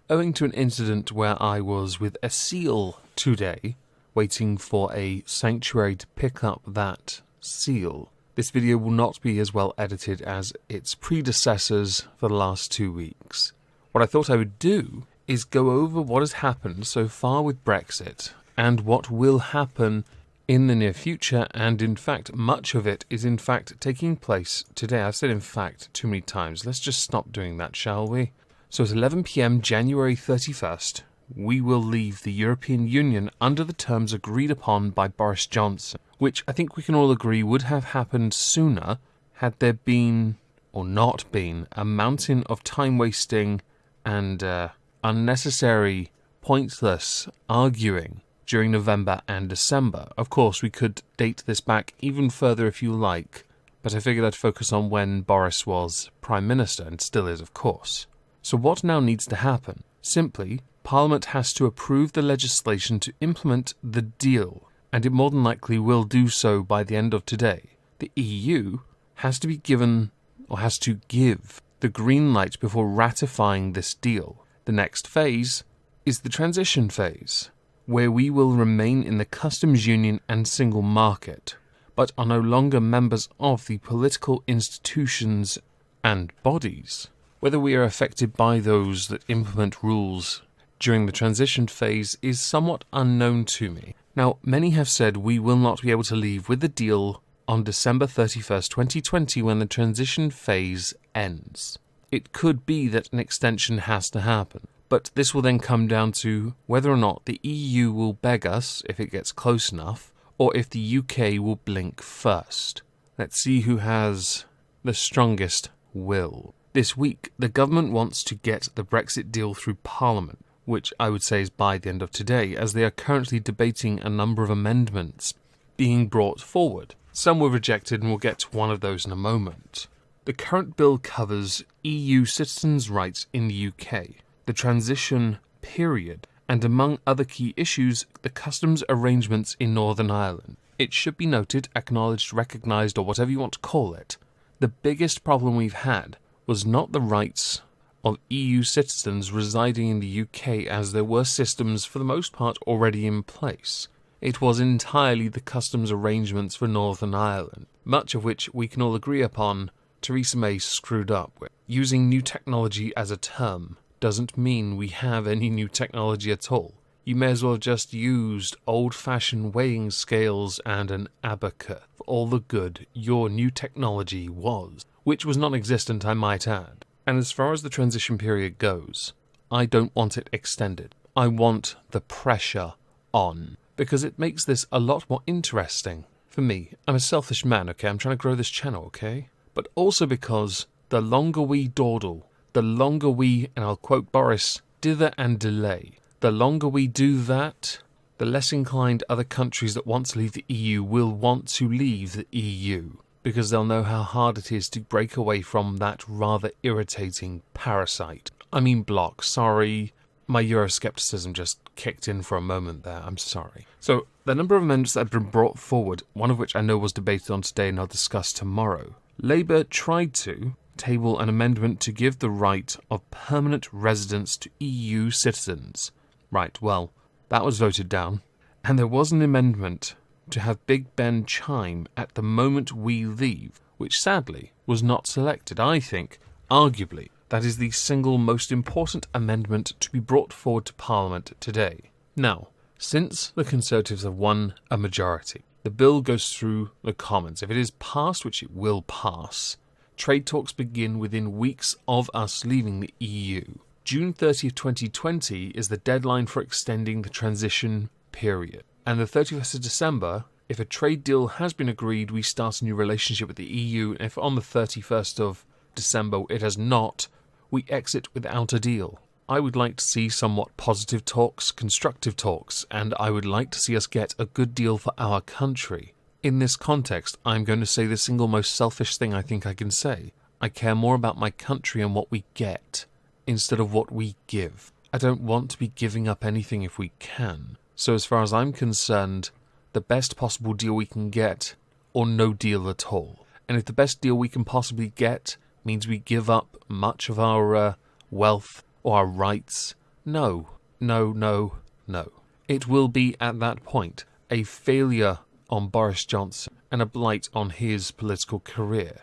owing to an incident where I was with a seal today, waiting for a sanctuary to pick up that seal. This video will not be as well edited as its predecessors for the last 2 weeks. What I thought I would do is go over what has happened so far with Brexit and what will happen in the near future, and in fact much of it is in fact taking place today. I've said in fact too many times. Let's just stop doing that, shall we? So at 11 PM January 31st, we will leave the European Union under the terms agreed upon by Boris Johnson, which I think we can all agree would have happened sooner had there been, or not been, a mountain of time-wasting and unnecessary, pointless arguing during November and December. Of course, we could date this back even further if you like, but I figured I'd focus on when Boris was Prime Minister, and still is, of course. So what now needs to happen? Simply, Parliament has to approve the legislation to implement the deal, and it more than likely will do so by the end of today. The EU has to be given, or has to give, the green light before ratifying this deal. The next phase is the transition phase, where we will remain in the customs union and single market, but are no longer members of the political institutions and bodies. Whether we are affected by those that implement rules during the transition phase is somewhat unknown to me. Now, many have said we will not be able to leave with the deal on December 31st, 2020, when the transition phase ends. It could be that an extension has to happen, but this will then come down to whether or not the EU will beg us if it gets close enough, or if the UK will blink first. Let's see who has the strongest will. This week, the government wants to get the Brexit deal through Parliament, which I would say is by the end of today, as they are currently debating a number of amendments being brought forward. Some were rejected, and we'll get to one of those in a moment. The current bill covers EU citizens' rights in the UK, the transition period, and among other key issues, the customs arrangements in Northern Ireland. It should be noted, acknowledged, recognised, or whatever you want to call it, the biggest problem we've had was not the rights of EU citizens residing in the UK, as there were systems for the most part already in place. It was entirely the customs arrangements for Northern Ireland, much of which we can all agree upon Theresa May screwed up with. Using new technology as a term doesn't mean we have any new technology at all. You may as well have just used old-fashioned weighing scales and an abacus for all the good your new technology was, which was non-existent, I might add. And as far as the transition period goes, I don't want it extended. I want the pressure on, because it makes this a lot more interesting for me. I'm a selfish man, okay? I'm trying to grow this channel, okay? But also because the longer we dawdle, the longer we, and I'll quote Boris, dither and delay, the longer we do that, the less inclined other countries that want to leave the EU will want to leave the EU, because they'll know how hard it is to break away from that rather irritating parasite. I mean block, sorry. My Euroscepticism just kicked in for a moment there, I'm sorry. So, the number of amendments that have been brought forward, one of which I know was debated on today and I'll discuss tomorrow. Labour tried to table an amendment to give the right of permanent residence to EU citizens. Right, well, that was voted down. And there was an amendment to have Big Ben chime at the moment we leave, which sadly was not selected. I think, arguably, that is the single most important amendment to be brought forward to Parliament today. Now, since the Conservatives have won a majority, the bill goes through the Commons. If it is passed, which it will pass, trade talks begin within weeks of us leaving the EU. June 30th, 2020 is the deadline for extending the transition period. And the 31st of December, if a trade deal has been agreed, we start a new relationship with the EU. And if on the 31st of December it has not, we exit without a deal. I would like to see somewhat positive talks, constructive talks, and I would like to see us get a good deal for our country. In this context, I'm going to say the single most selfish thing I think I can say. I care more about my country and what we get, instead of what we give. I don't want to be giving up anything if we can. So as far as I'm concerned, the best possible deal we can get, or no deal at all. And if the best deal we can possibly get means we give up much of our wealth or our rights, No, no, no, no. It will be, at that point, a failure on Boris Johnson and a blight on his political career.